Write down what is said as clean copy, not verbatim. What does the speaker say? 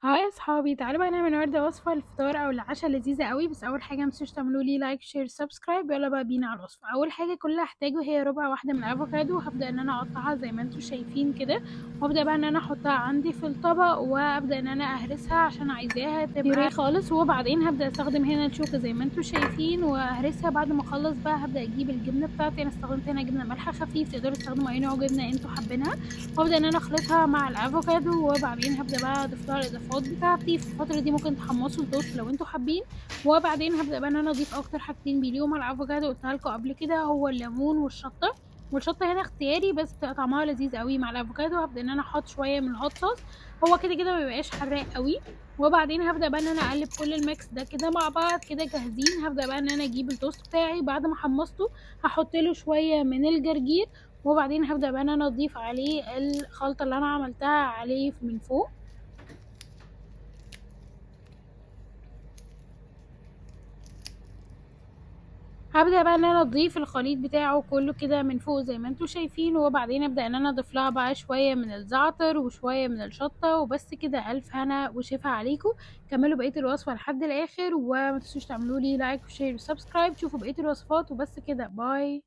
هاي يا صحابي، تعالوا بقى نعمل النهارده وصفة للفطار أو العشا لذيذة أوي. بس أول حاجة متنسوش تعملوا لي لايك شير سبسكرايب. يلا بقى بينا على الوصفة. أول حاجة كل اللي هاحتاجه هي ربع واحدة من الأفوكادو، هابدأ إن أنا أقطعها زي ما انتم شايفين كده، وأبدأ بقى إن أنا أحطها عندي في الطبق، وأبدأ إن أنا أهرسها عشان عايزاها تبقى خالص. وبعدين هابدأ أستخدم هنا الشوكة زي ما انتم شايفين وأهرسها. بعد ما أخلص بقى هابدأ أجيب الجبنة بتاعتي، أنا استخدمت هنا جبنة ملح خفيف، تقدروا تستخدموا أي نوع جبنة انتم حابينها، وابدأ إن أنا أخلطها مع الأفوكادو. وبعدين هابدأ بقى أضيف لها الإضافات بتاعتي. في الفترة دي ممكن تحمصوا التوست لو أنتم حابين. وبعدين هابدأ بقى إن أنا أضيف أكتر حاجتين بيليقوا مع الأفوكادو قُلتها لكم قبل كده، هو الليمون والشطة. والشطة هنا اختياري بس بتبقى طعمها لذيذ أوي مع الأفوكادو. هابدأ إن أنا أحط شوية من الhot sauce، هو كده ما بيبقاش حراق أوي. وبعدين هابدأ بقى إن أنا أقلب كل الميكس ده كده مع بعض كده جاهزين. هابدأ بقى إن أنا أجيب التوست بتاعي بعد ما حمصته، هاحط له شوية من الجرجير، وبعدين هابدأ بقى إن أنا أضيف عليه الخلطة اللي أنا عملتها عليه من فوق. هابدأ بقى إن أنا أضيف الخليط بتاعه كلّه كده من فوق زي ما أنتم شايفين، وبعدين أبدأ إن أنا أضيف لها بقى شوية من الزعتر وشوية من الشطة وبس كده. ألف هنا وشفا عليكم. كمّلوا بقية الوصفة لحد الآخر، وما تنسوش تعملوا لي لايك وشير وسبسكرايب. شوفوا بقية الوصفات وبس كده، باي.